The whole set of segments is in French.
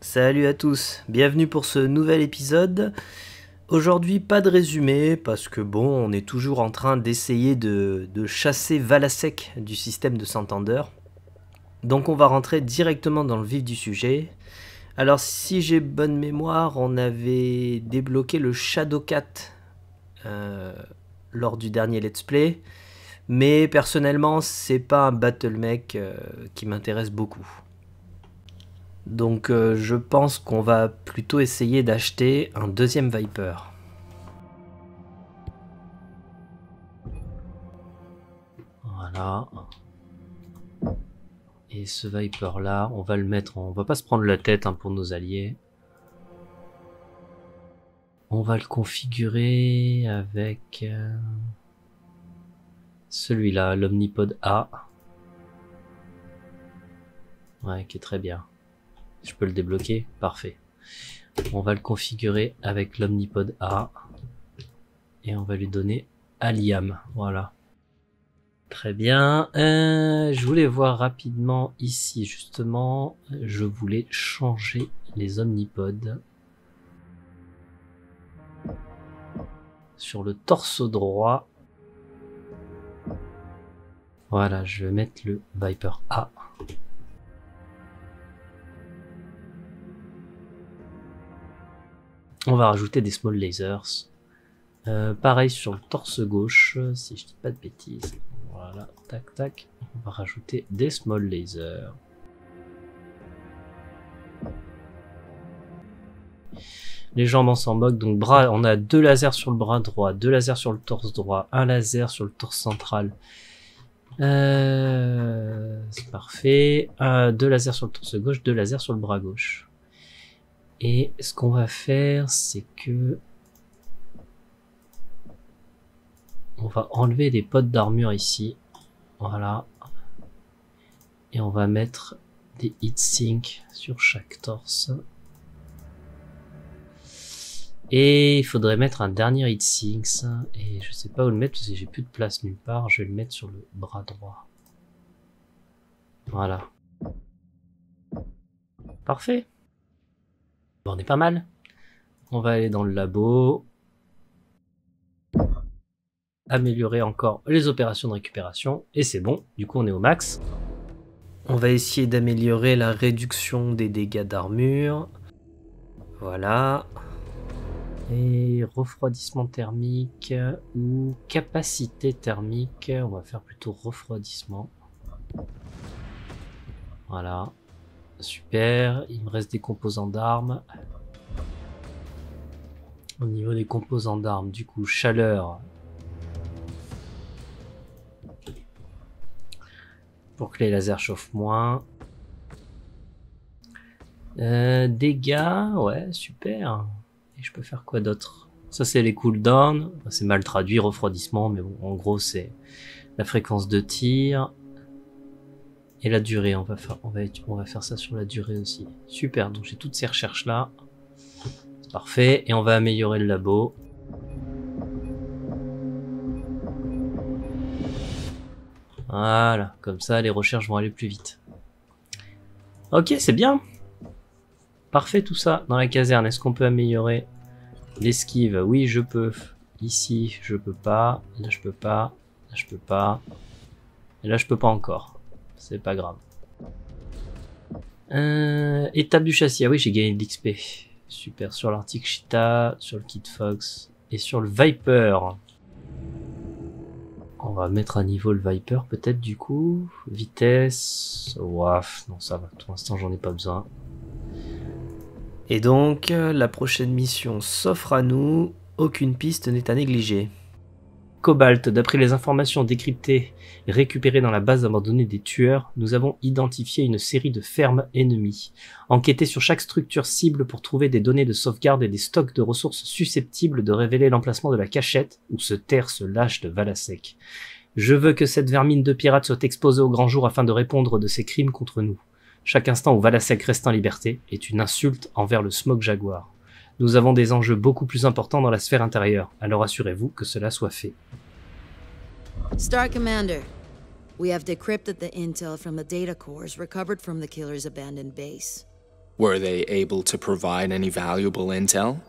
Salut à tous, bienvenue pour ce nouvel épisode. Aujourd'hui pas de résumé parce que bon, on est toujours en train d'essayer de chasser Valasek du système de Santander. Donc on va rentrer directement dans le vif du sujet. Alors si j'ai bonne mémoire, on avait débloqué le Shadowcat lors du dernier let's play. Mais personnellement c'est pas un battle mech qui m'intéresse beaucoup. Donc je pense qu'on va plutôt essayer d'acheter un deuxième Viper. Voilà. Et ce Viper là, on va le mettre, on va pas se prendre la tête hein, pour nos alliés. On va le configurer avec celui-là, l'Omnipod A. Ouais, qui est très bien. Je peux le débloquer, parfait. On va le configurer avec l'Omnipod A. Et on va lui donner Aliam, voilà. Très bien. Je voulais voir rapidement ici, justement. Je voulais changer les omnipodes. Sur le torse droit. Voilà, je vais mettre le Viper A. On va rajouter des small lasers. Pareil sur le torse gauche, si je dis pas de bêtises. Voilà, tac tac. On va rajouter des small lasers. Les jambes on s'en moque, donc bras, on a 2 lasers sur le bras droit, 2 lasers sur le torse droit, un laser sur le torse central. C'est parfait. 2 lasers sur le torse gauche, 2 lasers sur le bras gauche. Et ce qu'on va faire, c'est que on va enlever des potes d'armure ici. Voilà. Et on va mettre des heatsinks sur chaque torse. Et il faudrait mettre un dernier heatsink. Et je sais pas où le mettre parce que j'ai plus de place nulle part. Je vais le mettre sur le bras droit. Voilà. Parfait. Bon, on est pas mal. On va aller dans le labo. Améliorer encore les opérations de récupération. Et c'est bon. Du coup, on est au max. On va essayer d'améliorer la réduction des dégâts d'armure. Voilà. Et refroidissement thermique ou capacité thermique. On va faire plutôt refroidissement. Voilà. Super. Il me reste des composants d'armes. Au niveau des composants d'armes, du coup, chaleur. Pour que les lasers chauffent moins. Dégâts, ouais, super. Et je peux faire quoi d'autre? Ça, c'est les cooldowns. C'est mal traduit, refroidissement, mais bon, en gros, c'est la fréquence de tir. Et la durée, on va faire ça sur la durée aussi. Super, donc j'ai toutes ces recherches-là. C'est parfait. Et on va améliorer le labo. Voilà, comme ça, les recherches vont aller plus vite. Ok, c'est bien. Parfait tout ça. Dans la caserne, est-ce qu'on peut améliorer l'esquive? Oui, je peux. Ici, je peux pas. Là, je peux pas. Là, je peux pas. Et là, je peux pas encore. C'est pas grave. Étape du châssis. Ah oui, j'ai gagné de l'XP. Super. Sur l'Arctic Cheetah, sur le Kit Fox et sur le Viper. On va mettre à niveau le Viper peut-être du coup. Vitesse. Ouaf, non ça va. Pour l'instant, j'en ai pas besoin. Et donc, la prochaine mission s'offre à nous. Aucune piste n'est à négliger. Cobalt, d'après les informations décryptées et récupérées dans la base abandonnée des tueurs, nous avons identifié une série de fermes ennemies. Enquêtez sur chaque structure cible pour trouver des données de sauvegarde et des stocks de ressources susceptibles de révéler l'emplacement de la cachette où se terre ce lâche de Valasek. Je veux que cette vermine de pirate soit exposée au grand jour afin de répondre de ses crimes contre nous. Chaque instant où Valasek reste en liberté est une insulte envers le Smog Jaguar. Nous avons des enjeux beaucoup plus importants dans la sphère intérieure, alors assurez-vous que cela soit fait. Star Commander, we have decrypted the intel from the data cores recovered from the killer's abandoned base. Were they able to provide any valuable intel?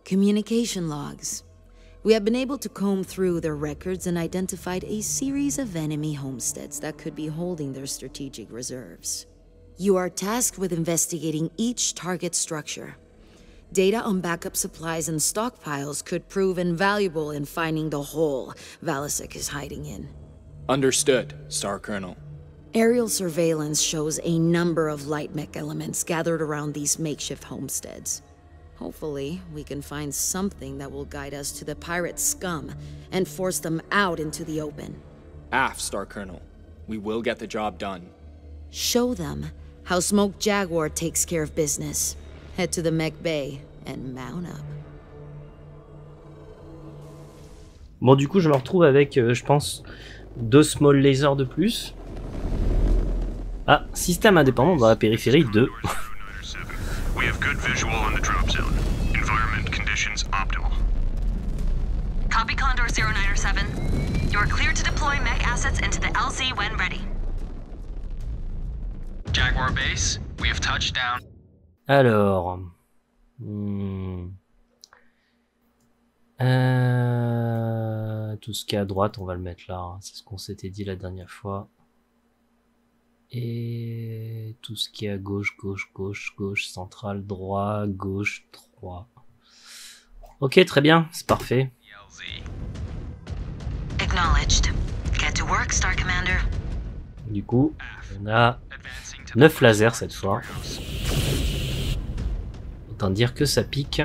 Communication logs. We have been able to comb through their records and identified a series of enemy homesteads that could be holding their strategic reserves. You are tasked with investigating each target structure. Data on backup supplies and stockpiles could prove invaluable in finding the hole Valasek is hiding in. Understood, Star Colonel. Aerial surveillance shows a number of light mech elements gathered around these makeshift homesteads. Hopefully, we can find something that will guide us to the pirate scum and force them out into the open. Aft, Star Colonel. We will get the job done. Show them how Smoke Jaguar takes care of business. Head to the mech bay and mount up. Bon, du coup, je me retrouve avec, je pense, 2 small lasers de plus. Ah, système indépendant dans la périphérie 2. We have good visual on the drop zone. Environment conditions optimal. Copy Condor 0907. You are cleared to deploy mech assets into the LZ when ready. Jaguar base, we have touched down. Alors... tout ce qui est à droite, on va le mettre là. Hein. C'est ce qu'on s'était dit la dernière fois. Et tout ce qui est à gauche, gauche, gauche, gauche, centrale, droit, gauche, droit. Ok, très bien, c'est parfait. Acknowledged. Get to work, Star Commander. Du coup, on a 9 lasers cette fois. Autant dire que ça pique.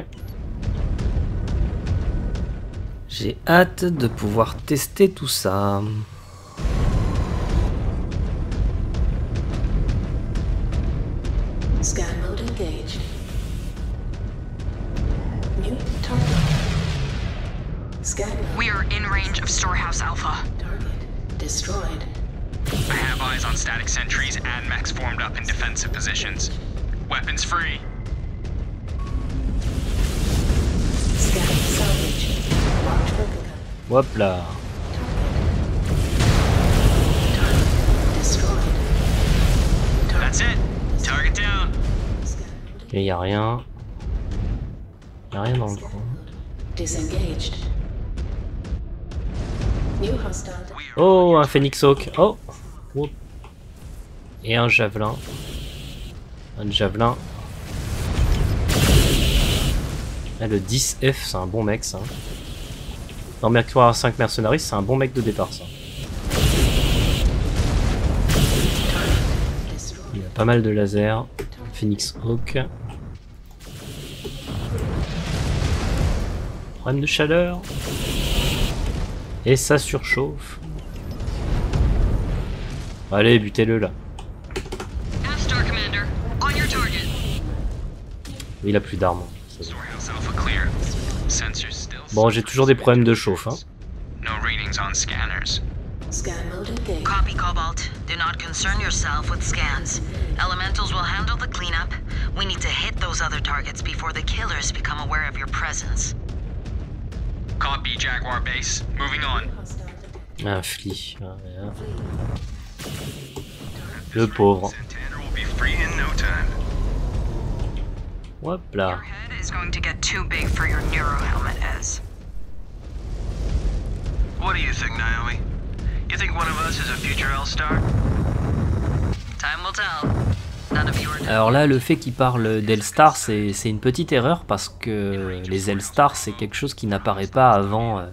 J'ai hâte de pouvoir tester tout ça. Scan mode engaged. New target. Scan mode. We are in range of Storehouse Alpha. Target destroyed. I have eyes on static sentries and mechs formed up in defensive positions. Weapons free. Scan salvage. Launch replica. Hop là. Target destroyed. That's it. Target down. Et y a rien. Y a rien dans le coin. Disengaged. New hostile. Oh, un Phoenix Hawk. Oh. Oh. Et un javelin. Un javelin. Ah, le 10F, c'est un bon mec ça. Dans Mercure 5 Mercenaries, c'est un bon mec de départ ça. Il a pas mal de lasers. Phoenix Hawk. Problème de chaleur. Et ça surchauffe. Allez, butez-le là. Star Commander, on your target. Il a plus d'armes. Storehouse Alpha clear. Sensors still. Bon, j'ai toujours des problèmes de chauffe. Hein. No readings on scanners. Scan mode engaged. Copy, Cobalt. Do not concern yourself with scans. Elementals will handle the cleanup. We need to hit those other targets before the killers become aware of your presence. Copy Jaguar base. Moving on. Un fli. Ah, ouais. Le pauvre. Santana will be free in no time. Hop là. Your head is going to get too big for your neuro helmet, Ez. What do you think, Naomi? You think one of us is a future L-Star? Time will tell. None of you are dead. Alors là, le fait qu'il parle d'Elstar, c'est une petite erreur parce que les Elstars, c'est quelque chose qui n'apparaît pas avant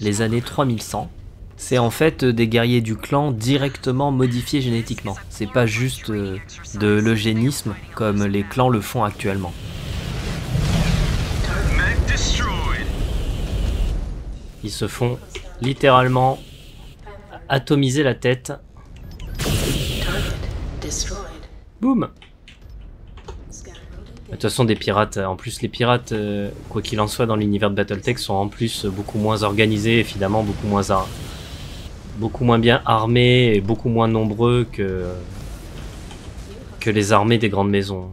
les années 3100. C'est en fait des guerriers du clan directement modifiés génétiquement. C'est pas juste de l'eugénisme comme les clans le font actuellement. Mech destroyed. Ils se font littéralement atomiser la tête. Target destroyed. Boum! Scan mode De engaged. toute façon, des pirates, en plus les pirates, quoi qu'il en soit dans l'univers de Battletech, sont en plus beaucoup moins organisés, évidemment beaucoup moins bien armés et beaucoup moins nombreux que les armées des grandes maisons.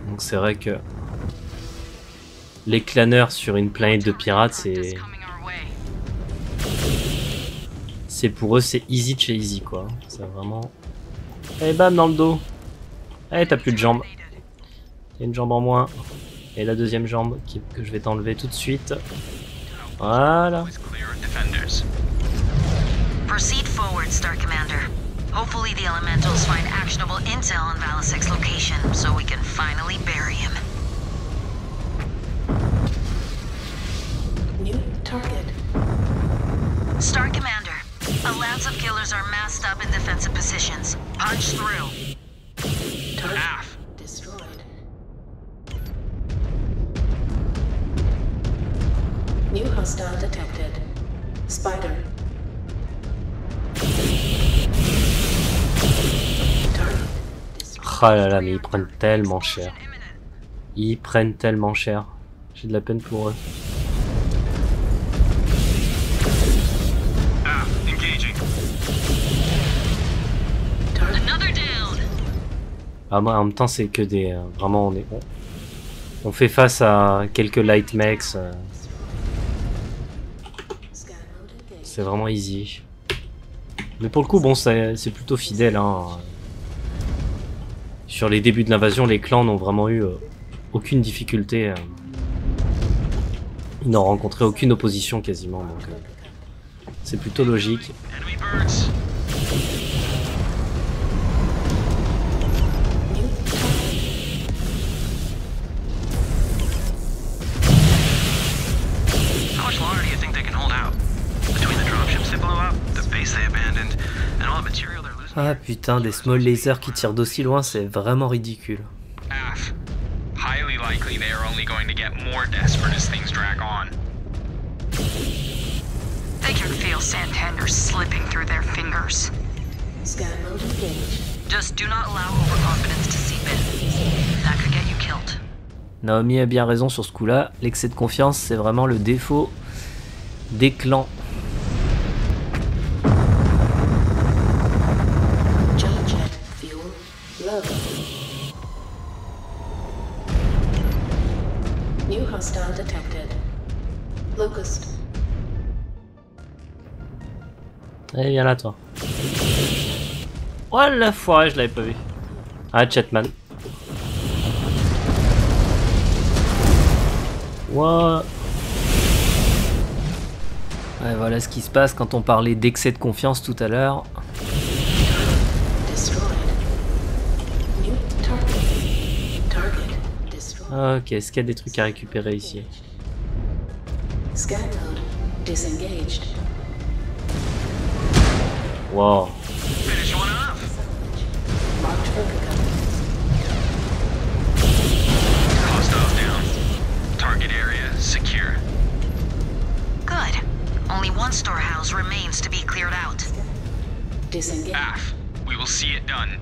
Donc c'est vrai que les claneurs sur une planète de pirates, Is coming our way. c'est pour eux c'est easy chez easy quoi. C'est vraiment... Et bam dans le dos. Allez, t'as plus de jambes. T'as une jambe en moins. Et la deuxième jambe que je vais t'enlever tout de suite. Voilà. Proceed forward, Star Commander. Hopefully the Elementals find actionable intel on Valasek's location, so we can finally bury him. New target. Star Commander, a lance of killers are massed up in defensive positions. Punch through. Target Aff. destroyed. New hostile detected. Spider. Target destroyed. Ah là là, mais ils prennent tellement cher. Ils prennent tellement cher. J'ai de la peine pour eux. Ah, engaging. Target. Another down. Ah, moi, en même temps, c'est que des... vraiment, on fait face à quelques light mechs. Scan mode engaged. C'est vraiment easy. Mais pour le coup, bon, c'est plutôt fidèle. Hein. Sur les débuts de l'invasion, les clans n'ont vraiment eu aucune difficulté. Ils n'ont rencontré aucune opposition quasiment. Donc, c'est plutôt logique. Enemy birds. New target. How much longer do you think they can hold out? Between the dropships they blow up, the base they abandoned, and all the material they're losing. Ah putain, des small lasers qui tirent d'aussi loin, c'est vraiment ridicule. Aff. Highly likely they are only going to get more desperate as things drag on. They can feel Santander slipping through their fingers. Scan mode engaged. Just do not allow overconfidence to seep in. That could get you killed. Naomi a bien raison sur ce coup-là. L'excès de confiance, c'est vraiment le défaut des clans. Jump jet fuel low. New hostile detected. Locust. Allez, viens là, toi. Oh la foirée, je l'avais pas vu. Ah, Chatman. Wow. Ouais, voilà ce qui se passe quand on parlait d'excès de confiance tout à l'heure. Destroyed. New target. Target destroyed. Ok, est-ce qu'il y a des trucs à récupérer ici? Scan mode disengaged. Wow. Finish one off. Marked for pickup. Hostiles down. Target area secure. Good. Only one storehouse remains to be cleared out. Disengaged. Aff. We will see it done.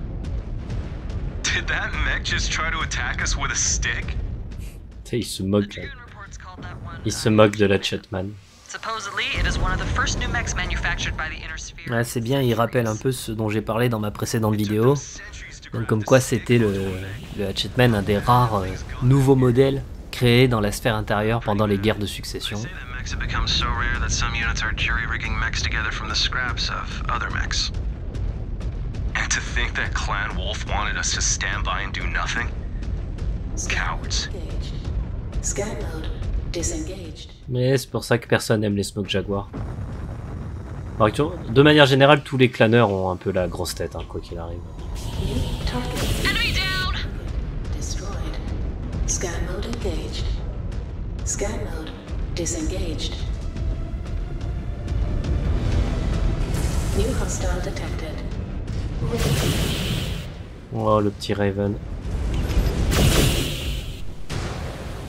Did that mech just try to attack us with a stick? Tu sais, il se moque là. Reports called that one. Il se moque de la Chatman. Supposedly, it is one of the first new mechs manufactured by the Inner Sphere. Ouais, c'est bien, il rappelle un peu ce dont j'ai parlé dans ma précédente vidéo. Donc comme quoi c'était le Hatchetman, un des rares nouveaux modèles créés dans la sphère intérieure pendant les guerres de succession. Say that mechs have become so rare that some units are jury-rigging mechs together from the scraps of other mechs. And to think that Clan Wolf wanted us to stand by and do nothing? Cowards. Engaged. Scan mode disengaged. Mais c'est pour ça que personne aime les Smoke Jaguar. Alors, de manière générale, tous les claneurs ont un peu la grosse tête, hein, quoi qu'il arrive. New target Enemy down! destroyed. Scan mode engaged. Scan mode disengaged. New hostile detected. Oh, le petit Raven.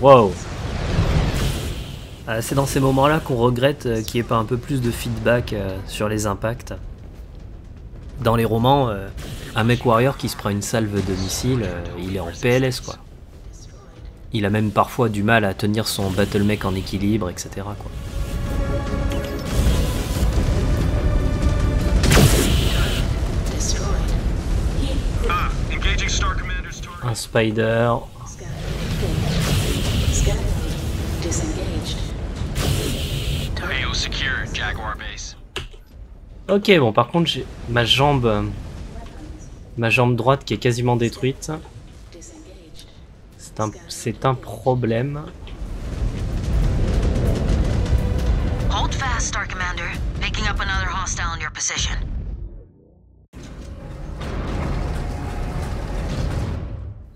Wow. C'est dans ces moments-là qu'on regrette qu'il n'y ait pas un peu plus de feedback sur les impacts. Dans les romans, un mech warrior qui se prend une salve de missiles, il est en PLS quoi. Il a même parfois du mal à tenir son battle mech en équilibre, etc. quoi. Destroyed. Ah, engaging Star Commander's target. Un spider. Scan mode engaged. Scan mode disengaged. Target AO secure, Jaguar base. Ok, bon par contre j'ai ma jambe Ma jambe droite qui est quasiment détruite. Disengaged. C'est un problème. Hold fast, Star Commander. Picking up another hostile in your position.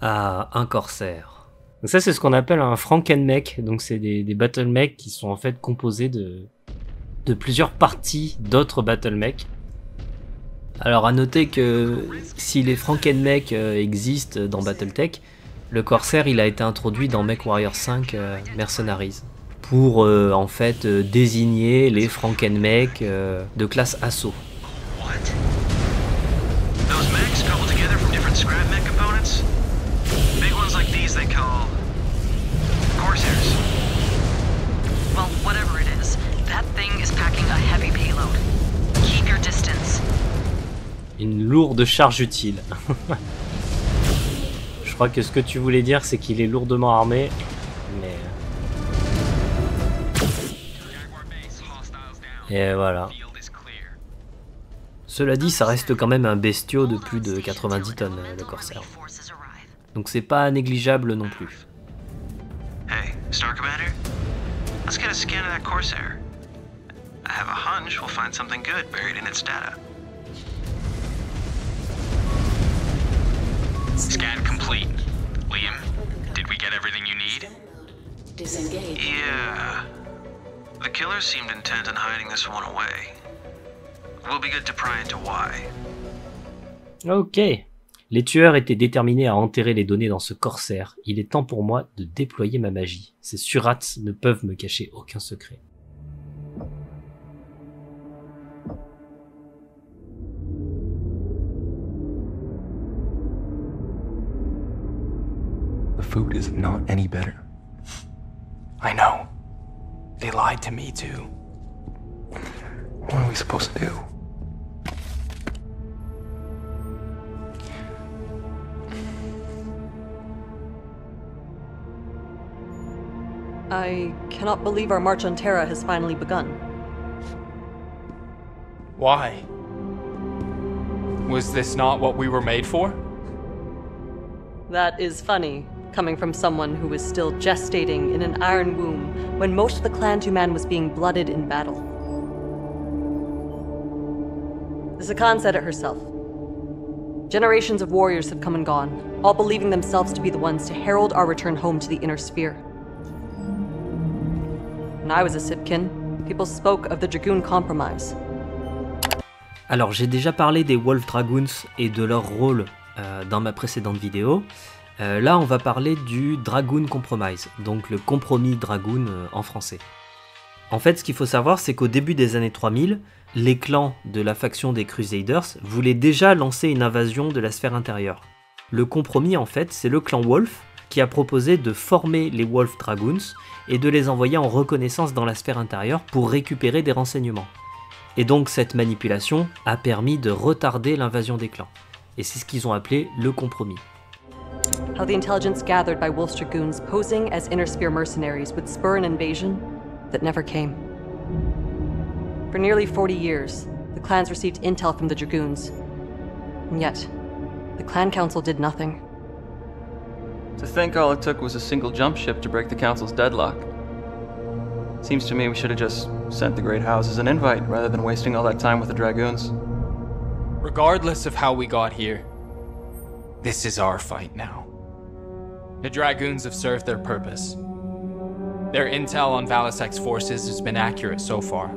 Ah, un corsaire. Donc ça, c'est ce qu'on appelle un Frankenmech. Donc c'est des battlemechs qui sont en fait composés de plusieurs parties d'autres battlemechs. Alors à noter que si les Frankenmech existent dans Battletech, le corsaire il a été introduit dans MechWarrior 5 Mercenaries pour en fait désigner les Frankenmech de classe assaut. What? Those mechs cobbled together from different scrap mech components? Big ones like these they call Corsairs. Well, whatever it is, that thing is packing a heavy payload. Keep your distance. Une lourde charge utile. Je crois que ce que tu voulais dire c'est qu'il est lourdement armé, mais... Et voilà. Cela dit, ça reste quand même un bestiau de plus de 90 tonnes, le corsaire. Donc c'est pas négligeable non plus. Hey, Star Commander? Let's get a scan of that Corsair. I have a hunch we'll find something good buried in its data. Scan complete. Liam, did we get everything you need? Disengaged. Yeah. The killers seemed intent on hiding this one away. We'll be good to pry into why. Ok. Les tueurs étaient déterminés à enterrer les données dans ce corsaire. Il est temps pour moi de déployer ma magie. Ces surats ne peuvent me cacher aucun secret. The food is not any better. I know. They lied to me too. What are we supposed to do? I cannot believe our march on Terra has finally begun. Why? Was this not what we were made for? That is funny, coming from someone who was still gestating in an iron womb when most of the Clan Tuman was being blooded in battle. The Sakan said it herself. Generations of warriors have come and gone, all believing themselves to be the ones to herald our return home to the Inner Sphere. When I was a Sipkin, people spoke of the Dragoon Compromise. Alors j'ai déjà parlé des Wolf Dragoons et de leur rôle dans ma précédente vidéo. Là on va parler du Dragoon Compromise, donc le compromis Dragoon en français. En fait ce qu'il faut savoir c'est qu'au début des années 3000, les clans de la faction des Crusaders voulaient déjà lancer une invasion de la sphère intérieure. Le compromis en fait c'est le clan Wolf qui a proposé de former les Wolf Dragoons et de les envoyer en reconnaissance dans la sphère intérieure pour récupérer des renseignements. Et donc cette manipulation a permis de retarder l'invasion des clans. Et c'est ce qu'ils ont appelé le compromis. How the intelligence gathered by Wolf's Dragoons posing as Inner Sphere mercenaries would spur an invasion that never came. For nearly 40 years, the clans received intel from the Dragoons. And yet, the Clan Council did nothing. To think all it took was a single jump ship to break the Council's deadlock. Seems to me we should have just sent the Great Houses an invite rather than wasting all that time with the Dragoons. Regardless of how we got here, this is our fight now. The Dragoons have served their purpose. Their intel on Valisek's forces has been accurate so far.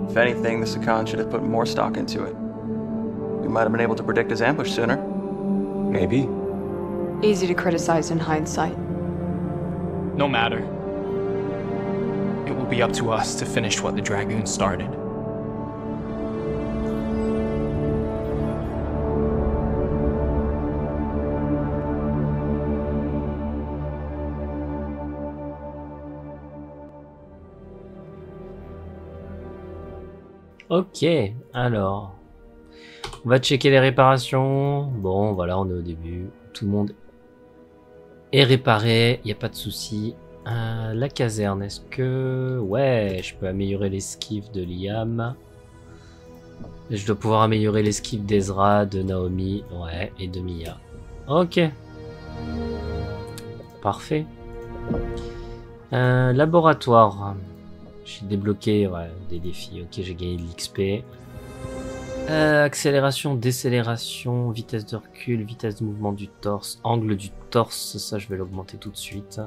If anything, the Sakan should have put more stock into it. We might have been able to predict his ambush sooner. Maybe. Easy to criticize in hindsight. No matter. It will be up to us to finish what the Dragoons started. Ok, alors... On va checker les réparations. Bon, voilà, on est au début. Tout le monde est réparé, il n'y a pas de souci. La caserne, est-ce que... Ouais, je peux améliorer l'esquive de Liam. Et je dois pouvoir améliorer l'esquive d'Ezra, de Naomi, ouais, et de Mia. Ok. Parfait. Laboratoire. J'ai débloqué ouais, des défis. Ok, j'ai gagné de l'XP. Accélération, décélération, vitesse de recul, vitesse de mouvement du torse, angle du torse. Ça, je vais l'augmenter tout de suite.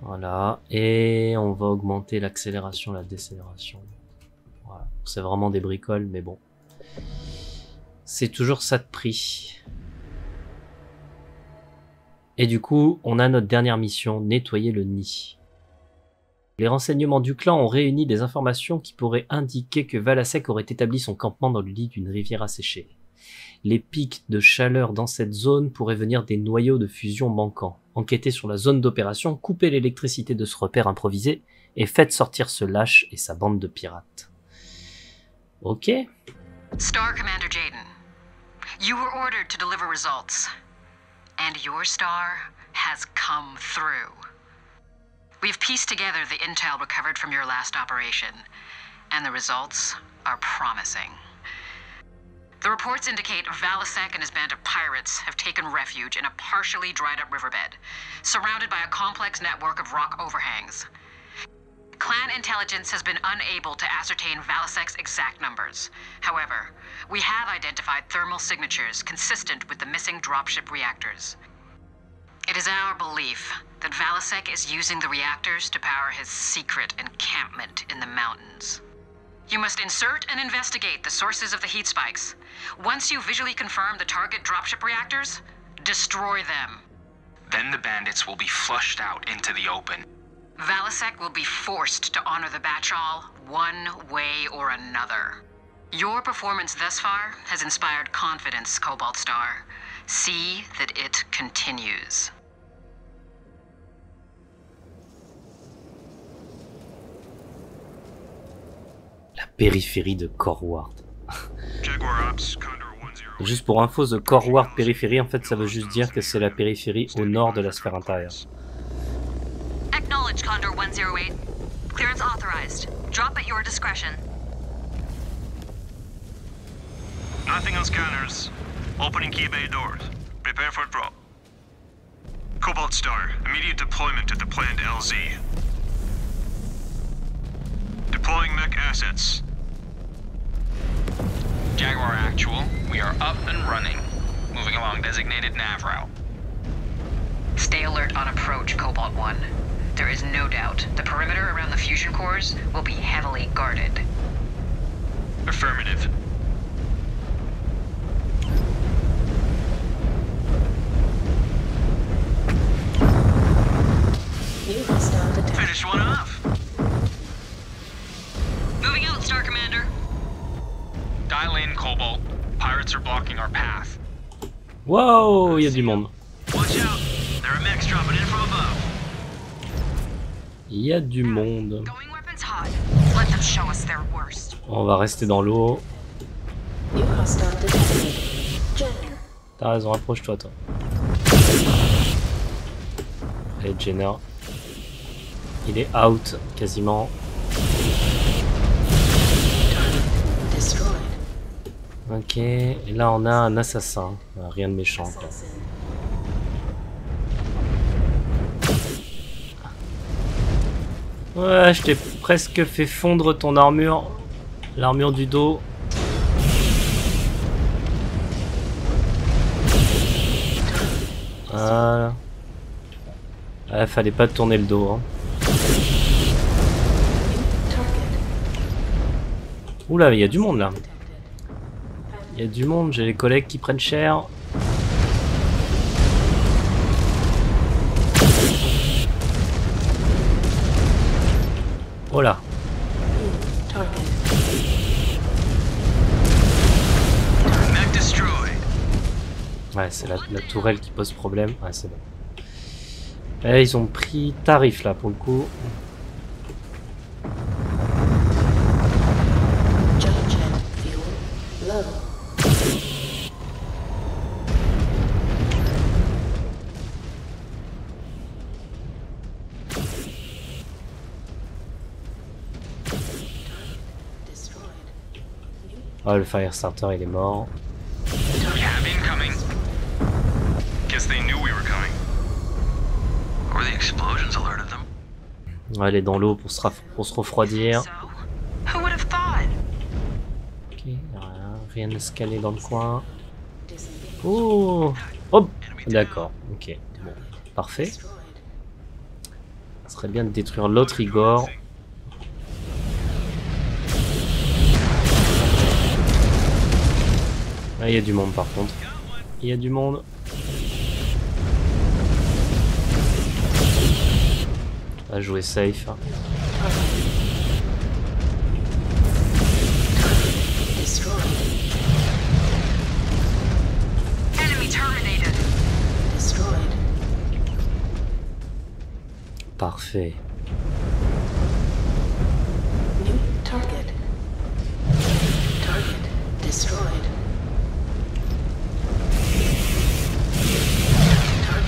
Voilà. Et on va augmenter l'accélération, la décélération. Voilà. C'est vraiment des bricoles, mais bon. C'est toujours ça de prix. Et du coup, on a notre dernière mission, nettoyer le nid. Les renseignements du clan ont réuni des informations qui pourraient indiquer que Valasek aurait établi son campement dans le lit d'une rivière asséchée. Les pics de chaleur dans cette zone pourraient venir des noyaux de fusion manquants. Enquêtez sur la zone d'opération, coupez l'électricité de ce repère improvisé et faites sortir ce lâche et sa bande de pirates. Ok. Star Commander Jaden, you were ordered to deliver results. And your star has come through. We've pieced together the intel recovered from your last operation, and the results are promising. The reports indicate Valasek and his band of pirates have taken refuge in a partially dried-up riverbed, surrounded by a complex network of rock overhangs. Clan intelligence has been unable to ascertain Valasek's exact numbers. However, we have identified thermal signatures consistent with the missing dropship reactors. It is our belief that Valasek is using the reactors to power his secret encampment in the mountains. You must insert and investigate the sources of the heat spikes. Once you visually confirm the target dropship reactors, destroy them. Then the bandits will be flushed out into the open. Valasek will be forced to honor the Batchal one way or another. Your performance thus far has inspired confidence, Cobalt Star. See that it continues. La périphérie de Corward. Juste pour info, The Corward périphérie, en fait, ça veut juste dire que c'est la périphérie au nord de la sphère intérieure. Acknowledge Condor 108. Clearance authorized. Drop at your discretion. Nothing on scanners. Opening key bay doors. Prepare for drop. Cobalt Star, immediate deployment to the planned LZ. Deploying mech assets. Jaguar Actual, we are up and running. Moving along designated nav route. Stay alert on approach, Cobalt 1. There is no doubt the perimeter around the fusion cores will be heavily guarded. Affirmative. Finish one off. Moving out, Star Commander. Dial in, Cobalt. Pirates are blocking our path. Wow, il y a du monde. Watch out. There are mechs dropping in from above. Il y a du monde. Going weapons hot. Let them show us their worst. On va rester dans l'eau. T'as raison, approche-toi, toi. Allez, Jenner. Il est out, quasiment. Ok, et là on a un assassin. Rien de méchant, quoi. Ouais, je t'ai presque fait fondre ton armure. L'armure du dos. Voilà. Ouais, fallait pas tourner le dos, hein. Oula, il y a du monde là. Il y a du monde, j'ai les collègues qui prennent cher. Oh là. Ouais, c'est la tourelle qui pose problème. Ouais, c'est bon. Et ils ont pris tarif là pour le coup. Ah, le Firestarter il est mort. Cab incoming. Guess they knew we were coming. Or the explosions alerted them. Ouais, elle est dans l'eau pour se refroidir. Who would have thought? Ok, rien de scanner dans le coin. Oh, hop, d'accord, ok, bon, parfait. Ça serait bien de détruire l'autre Igor. Ah, il y a du monde par contre. Il y a du monde. On va jouer safe. Enemy terminated. Parfait. New target. Target destroyed.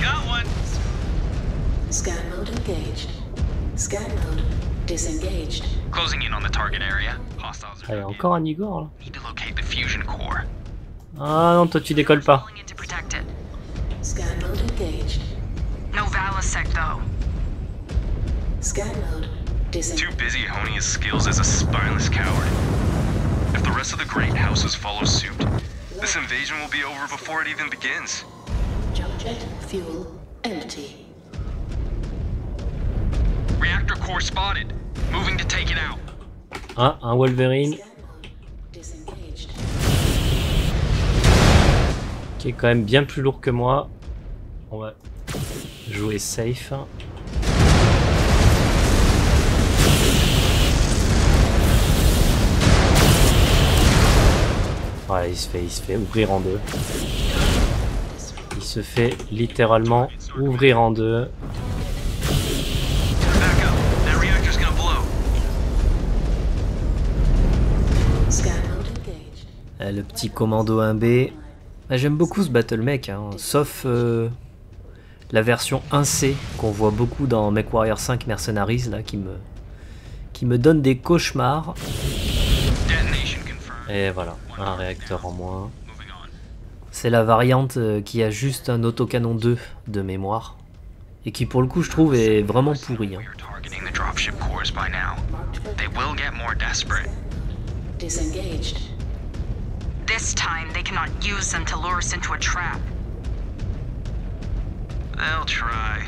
Got one. Scan mode engaged. Scan mode disengaged. Closing in on the target area. Hostiles are Allez, encore un Igor là. need to locate the fusion core. Ah non, toi tu décolles pas. Pulling in to protect it. Scan mode engaged. No Valasek though. Scan mode disengaged. Too busy honing his skills as a spineless coward. If the rest of the great houses follow suit, this invasion will be over before it even begins. Jump jet fuel empty. Reactor core spotted. Moving to take it out. Ah, un Wolverine Scan mode disengaged. qui est quand même bien plus lourd que moi. On va jouer safe. Ouais, il se fait ouvrir en deux. Il se fait littéralement ouvrir en deux. Back up. That reactor's gonna blow. Scan mode engaged. Le petit commando 1B. Ah, j'aime beaucoup ce battle mech, hein, sauf la version 1C qu'on voit beaucoup dans MechWarrior 5 Mercenaries, là, qui me donne des cauchemars. Detonation confirmed. Et voilà, un réacteur en moins. Moving on. C'est la variante qui a juste un autocanon 2 de mémoire. Et qui pour le coup je trouve est vraiment pourri. Hein. We are targeting the dropship cores by now. They will get more desperate. Disengaged. This time they cannot use them to lure us into a trap. They'll try.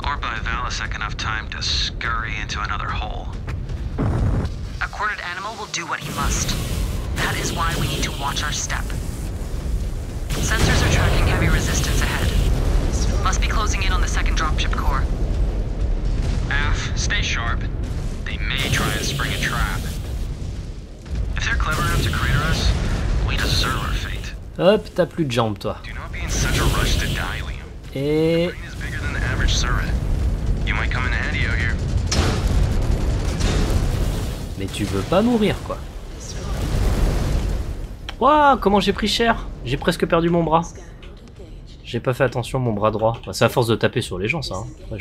Or buy Valasek enough time to scurry into another hole. A quartered animal will do what he must. That is why we need to watch our step. Sensors are tracking heavy resistance ahead. Must be closing in on the second dropship core. Af, stay sharp. They may try and spring a trap. If they're clever enough to crater us, we deserve our fate. Hop, t'as plus de jambes toi. Do not be in such a rush to die, Liam. Et... Brain is bigger than the average Surra. You might come in handy out here. Mais tu veux pas mourir quoi. Waouh, comment j'ai pris cher. J'ai presque perdu mon bras. J'ai pas fait attention mon bras droit. Bah, c'est à force de taper sur les gens ça. Hein. Après,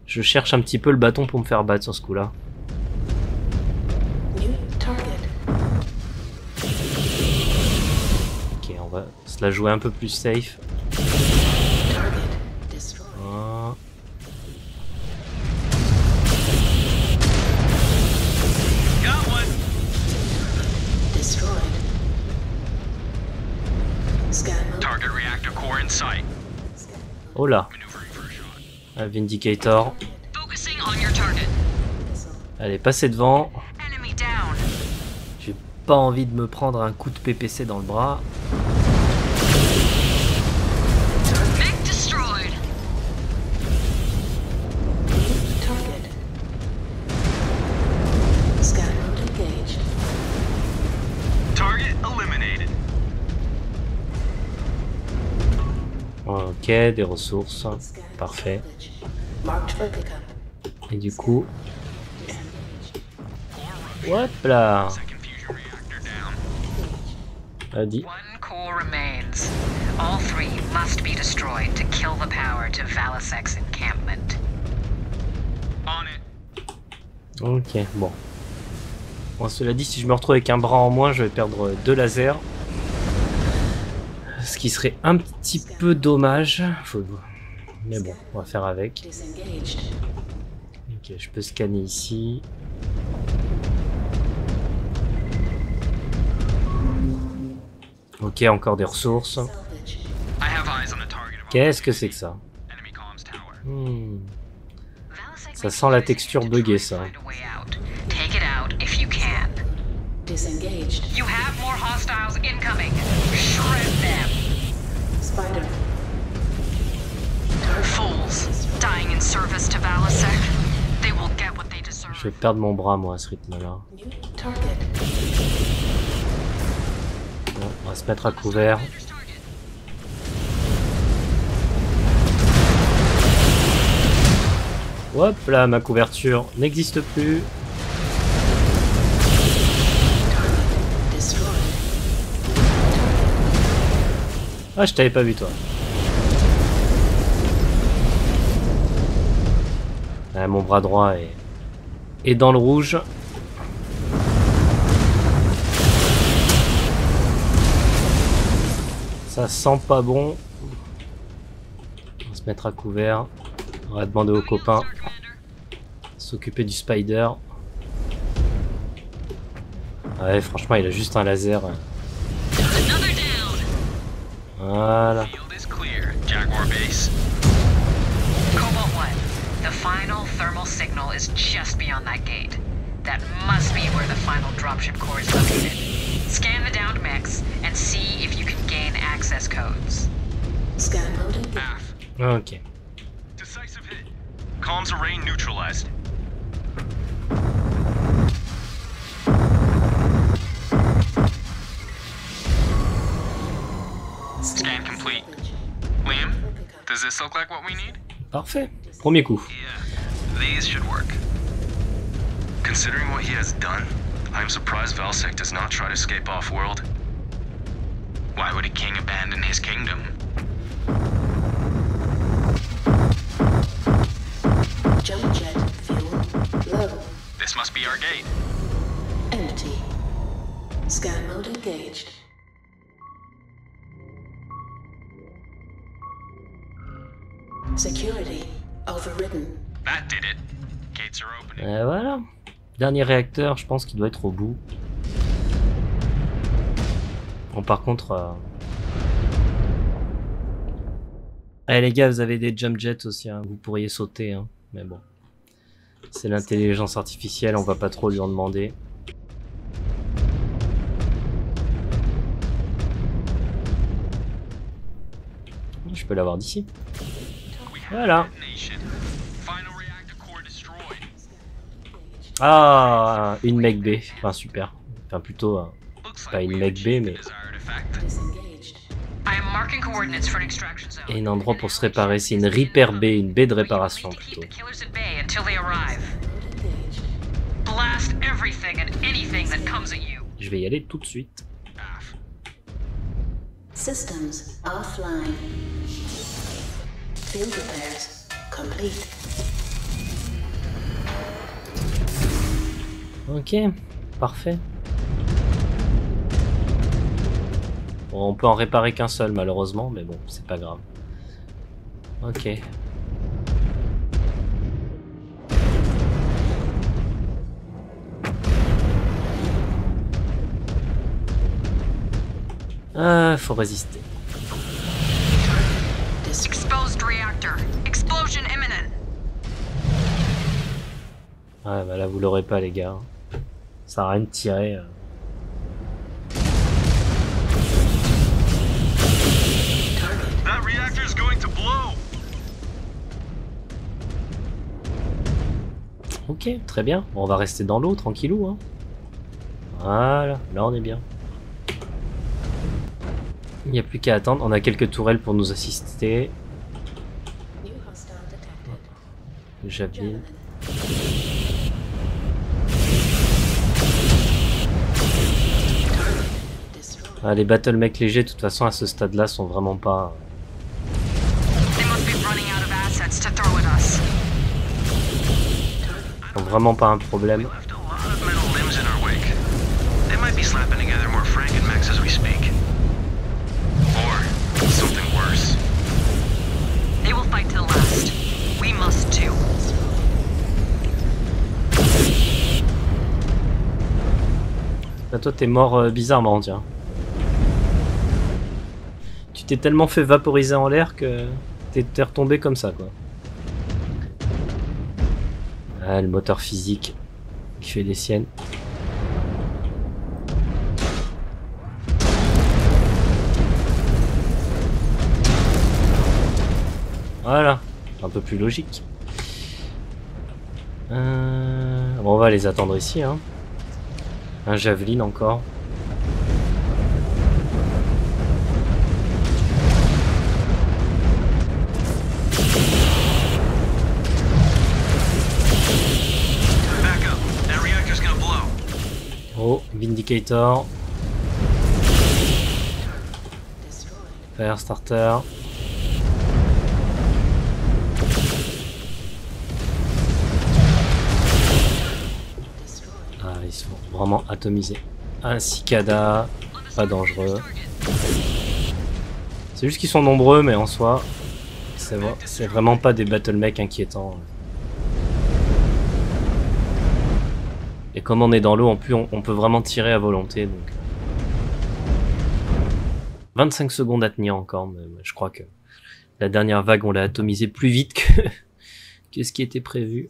je cherche un petit peu le bâton pour me faire battre sur ce coup là. New target. Ok, on va se la jouer un peu plus safe. Target destroyed. Voilà. Got one. Destroyed. Scan mode. Target reactor core in sight. Oh là, Maneuvering for a shot. un Vindicator. Focusing on your target. Elle est passée devant. Enemy down. J'ai pas envie de me prendre un coup de PPC dans le bras. Mech destroyed. Target. Scan mode engaged. Target eliminated. Ok, des ressources. Parfait. Marked for pickup. Et du coup... Hop là. Second fusion reactor down. Vas-y. One core remains. All three must be destroyed to kill the power to Valasek's encampment. On it. Ok, bon. Bon, cela dit, si je me retrouve avec un bras en moins, je vais perdre 2 lasers. Ce qui serait un petit peu dommage. Mais bon, on va faire avec. Ok, je peux scanner ici. Ok, encore des ressources. Qu'est-ce que c'est que ça? Ça sent la texture buggée, ça. You have more hostiles incoming. Shred them. Spider. Fools, dying in service to Valasek. They will get what they deserve. Je vais perdre mon bras, moi, à ce rythme-là. Bon, on va se mettre à couvert. Hop là, ma couverture n'existe plus. Ah, je t'avais pas vu, toi. Ah, mon bras droit est dans le rouge. Ça sent pas bon. On va se mettre à couvert. On va demander aux copains de s'occuper du spider. Ouais, franchement, il a juste un laser. Voilà. Cobalt 1, the final thermal signal is just beyond that gate. That must be where the final dropship core is located. Scan the downed mechs and see if you can gain access codes. Scan loaded. Ok. Decisive hit. Comms array neutralized. Scan complete. Liam, does this look like what we need? Parfait. Premier coup. Yeah, these should work. Considering what he has done, I am surprised Valsec does not try to escape off-world. Why would a king abandon his kingdom? Jump jet fuel low. This must be our gate. Empty. Scan mode engaged. Security overridden. That did it. Gates are opening. Et voilà. Dernier réacteur, je pense qu'il doit être au bout. Bon, par contre... Allez les gars, vous avez des jump jets aussi, hein. Vous pourriez sauter, hein. Mais bon. C'est l'intelligence artificielle, on va pas trop lui en demander. Je peux l'avoir d'ici. Voilà. Ah, une mech B. Enfin, super. Enfin, plutôt, pas une mech B, mais... Et un endroit pour se réparer. C'est une Repair B, une baie de réparation, plutôt. Je vais y aller tout de suite. Systems offline. Field repairs complete. Ok, parfait. Bon, on peut en réparer qu'un seul malheureusement, mais bon, c'est pas grave. Ok. Ah, faut résister. Exposed reactor. Explosion imminent. Ah bah là vous l'aurez pas les gars. Ça a rien de tirer. That reactor is going to blow. Ok, très bien. Bon, on va rester dans l'eau tranquillou. Hein. Voilà, là on est bien. Il n'y a plus qu'à attendre. On a quelques tourelles pour nous assister. Javelin. Ah, les battle mecs légers, de toute façon, à ce stade-là, sont vraiment pas... sont vraiment pas un problème. Left a lot of metal limbs in our wake. might be slapping together more Frankenmechs as we speak. Or something worse. They will fight to the last. We must too. Bah toi t'es mort bizarrement, tiens. Tu t'es tellement fait vaporiser en l'air que t'es retombé comme ça, quoi. Ah, le moteur physique qui fait des siennes. Voilà, un peu plus logique. Bon, on va les attendre ici, hein. Un javelin encore. Oh, Vindicator. Firestarter. Ah, ils sont vraiment atomisés. Un cicada, pas dangereux. C'est juste qu'ils sont nombreux, mais en soi, c'est vraiment pas des battlemechs inquiétants. Et comme on est dans l'eau, en plus, on peut vraiment tirer à volonté. Donc 25 secondes à tenir encore, mais je crois que la dernière vague, on l'a atomisé plus vite que ce qui était prévu.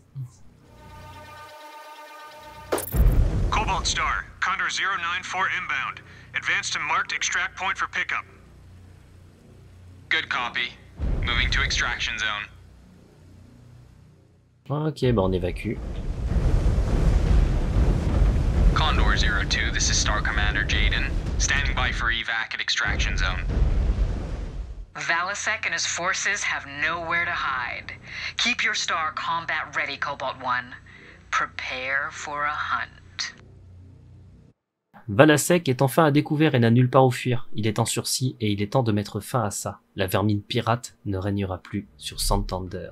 Cobalt Star, Condor 094 inbound. Advance to marked extract point for pickup. Good copy. Moving to extraction zone. Ok, bah on évacue. Condor 02, this is Star Commander Jaden. Standing by for evac at extraction zone. Valasek and his forces have nowhere to hide. Keep your star combat ready, Cobalt 1. Prepare for a hunt. Valasek est enfin à découvert et n'a nulle part où fuir. Il est en sursis et il est temps de mettre fin à ça. La vermine pirate ne régnera plus sur Santander.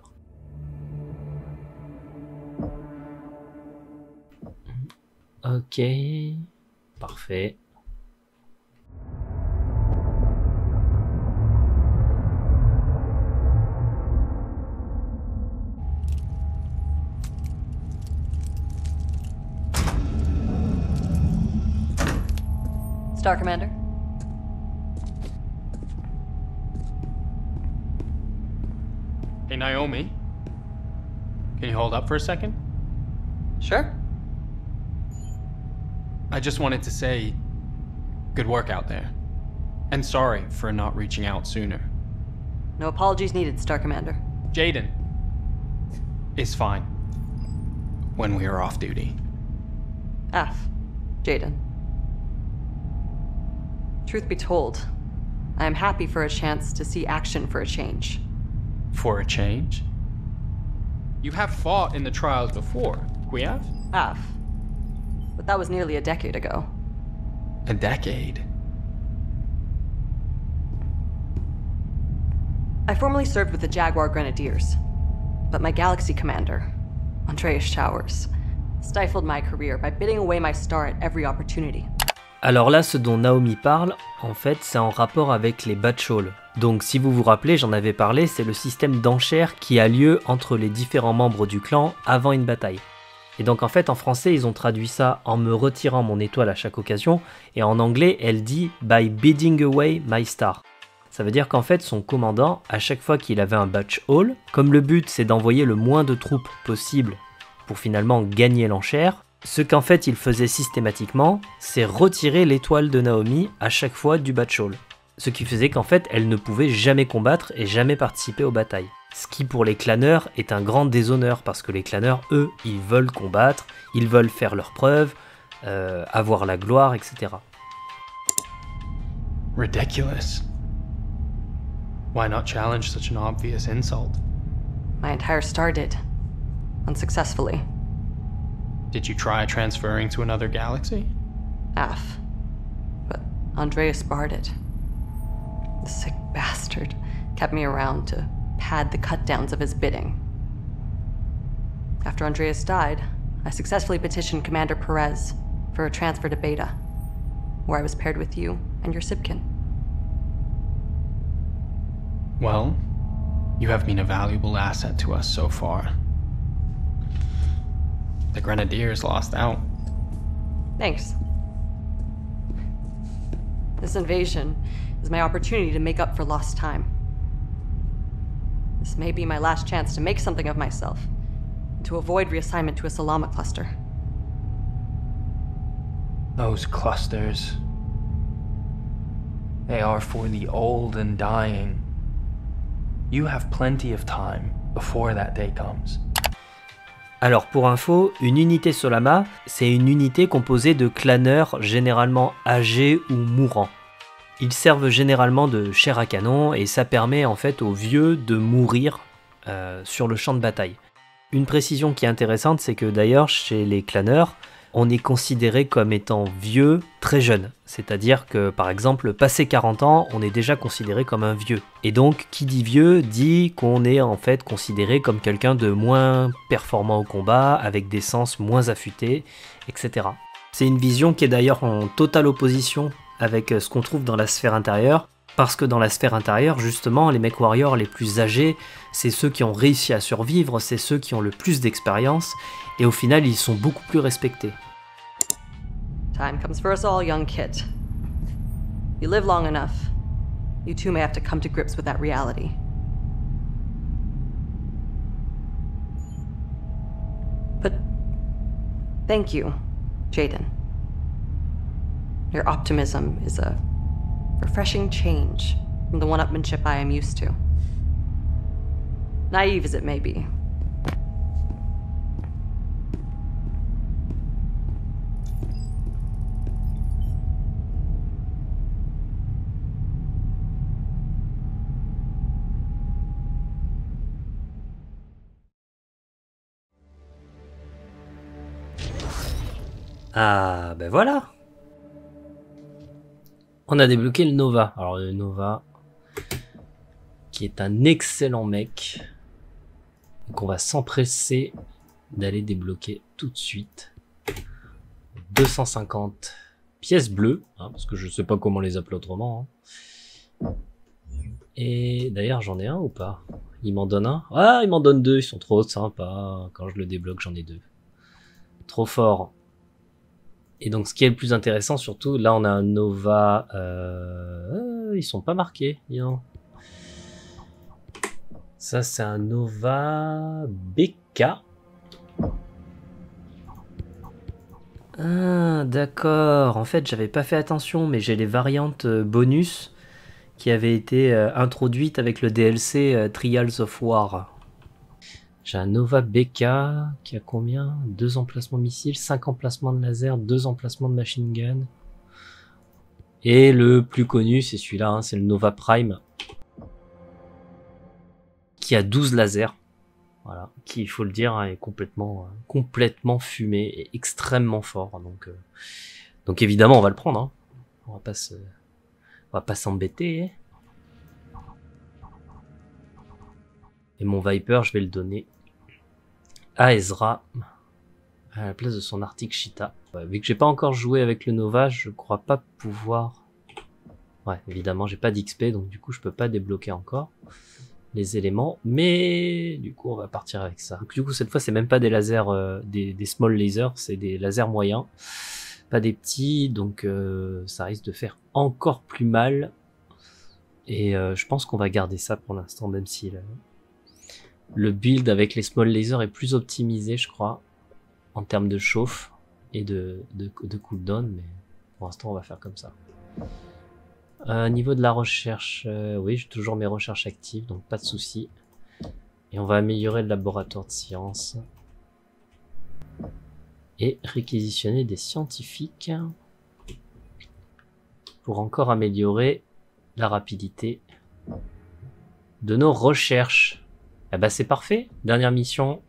Ok, parfait. Star Commander. Hey, Naomi. Can you hold up for a second? Sure. I just wanted to say, good work out there. And sorry for not reaching out sooner. No apologies needed, Star Commander. Jaden is fine when we are off duty. Jaden. Truth be told, I am happy for a chance to see action for a change. For a change? You have fought in the trials before, Queav? But that was nearly a decade ago. A decade? I formerly served with the Jaguar Grenadiers, but my Galaxy commander, Andreas Towers, stifled my career by bidding away my star at every opportunity. Alors là, ce dont Naomi parle, en fait, c'est en rapport avec les Batchall. Donc si vous vous rappelez, j'en avais parlé, c'est le système d'enchères qui a lieu entre les différents membres du clan avant une bataille. Et donc en fait en français ils ont traduit ça en me retirant mon étoile à chaque occasion, et en anglais elle dit « by bidding away my star ». Ça veut dire qu'en fait son commandant, à chaque fois qu'il avait un batch haul, comme le but c'est d'envoyer le moins de troupes possible pour finalement gagner l'enchère, ce qu'en fait il faisait systématiquement, c'est retirer l'étoile de Naomi à chaque fois du batch haul. Ce qui faisait qu'en fait elle ne pouvait jamais combattre et jamais participer aux batailles. Ce qui pour les claneurs est un grand déshonneur parce que les claneurs, eux, ils veulent combattre, ils veulent faire leurs preuves, avoir la gloire, etc. Ridiculous. Why not challenge such an obvious insult? My entire star did. Unsuccessfully. Did you try transferring to another galaxy? But Andreas barred it. The sick bastard kept me around to pad the cut-downs of his bidding. After Andreas died, I successfully petitioned Commander Perez for a transfer to Beta. where I was paired with you and your Sibkin. Well, you have been a valuable asset to us so far. The Grenadiers lost out. Thanks. This invasion is my opportunity to make up for lost time. This may be my last chance to make something of myself, and to avoid reassignment to a Salama cluster. Those clusters. They are for the old and dying. You have plenty of time before that day comes. Alors pour info, une unité Solama, c'est une unité composée de claneurs généralement âgés ou mourants. Ils servent généralement de chair à canon et ça permet en fait aux vieux de mourir sur le champ de bataille. Une précision qui est intéressante, c'est que d'ailleurs chez les claneurs, on est considéré comme étant vieux très jeune. C'est-à-dire que par exemple, passé 40 ans, on est déjà considéré comme un vieux. Et donc qui dit vieux dit qu'on est en fait considéré comme quelqu'un de moins performant au combat, avec des sens moins affûtés, etc. C'est une vision qui est d'ailleurs en totale opposition avec ce qu'on trouve dans la sphère intérieure, parce que dans la sphère intérieure, justement, les mech warriors les plus âgés, c'est ceux qui ont réussi à survivre, c'est ceux qui ont le plus d'expérience, et au final, ils sont beaucoup plus respectés. Time comes for us all, young kid. You live long enough, you too may have to come to grips with that reality. But thank you, Jaden. Your optimism is a refreshing change from the one-upmanship I am used to. Naive as it may be. Ah, ben voilà. On a débloqué le Nova. Alors le Nova, qui est un excellent mec, qu'on va s'empresser d'aller débloquer tout de suite. 250 pièces bleues, hein, parce que je sais pas comment les appeler autrement. Hein. Et d'ailleurs, j'en ai un ou pas? Il m'en donne un? Ah, il m'en donne deux, ils sont trop sympas. Quand je le débloque, j'en ai deux. Trop fort. Et donc ce qui est le plus intéressant surtout, là on a un Nova, ils sont pas marqués, non. Ça c'est un Nova BK. Ah d'accord, en fait j'avais pas fait attention, mais j'ai les variantes bonus qui avaient été introduites avec le DLC Trials of War. J'ai un Nova BK qui a combien? 2 emplacements missiles, 5 emplacements de laser, 2 emplacements de machine gun. Et le plus connu, c'est celui-là, hein, c'est le Nova Prime. Qui a 12 lasers. Voilà, qui, il faut le dire, hein, est complètement fumé et extrêmement fort. Donc évidemment, on va le prendre. Hein. On va pas s'embêter. Et mon Viper, je vais le donner à Ezra à la place de son Arctic Cheetah. Ouais, vu que j'ai pas encore joué avec le Nova, je crois pas pouvoir... Ouais, évidemment, j'ai pas d'XP, donc du coup, je peux pas débloquer encore les éléments. Mais du coup, on va partir avec ça. Donc, du coup, cette fois, c'est même pas des lasers, des small lasers, c'est des lasers moyens, pas des petits, donc ça risque de faire encore plus mal. Et je pense qu'on va garder ça pour l'instant, même si... Le build avec les small lasers est plus optimisé, je crois, en termes de chauffe et de cooldown, mais pour l'instant, on va faire comme ça. Niveau de la recherche, oui, j'ai toujours mes recherches actives, donc pas de souci. Et on va améliorer le laboratoire de sciences. Et réquisitionner des scientifiques pour encore améliorer la rapidité de nos recherches. Eh ben c'est parfait, dernière mission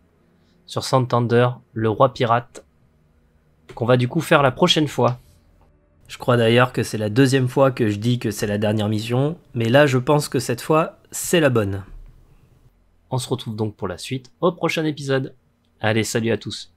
sur Santander, le roi pirate, qu'on va du coup faire la prochaine fois. Je crois d'ailleurs que c'est la deuxième fois que je dis que c'est la dernière mission, mais là je pense que cette fois c'est la bonne. On se retrouve donc pour la suite au prochain épisode. Allez, salut à tous.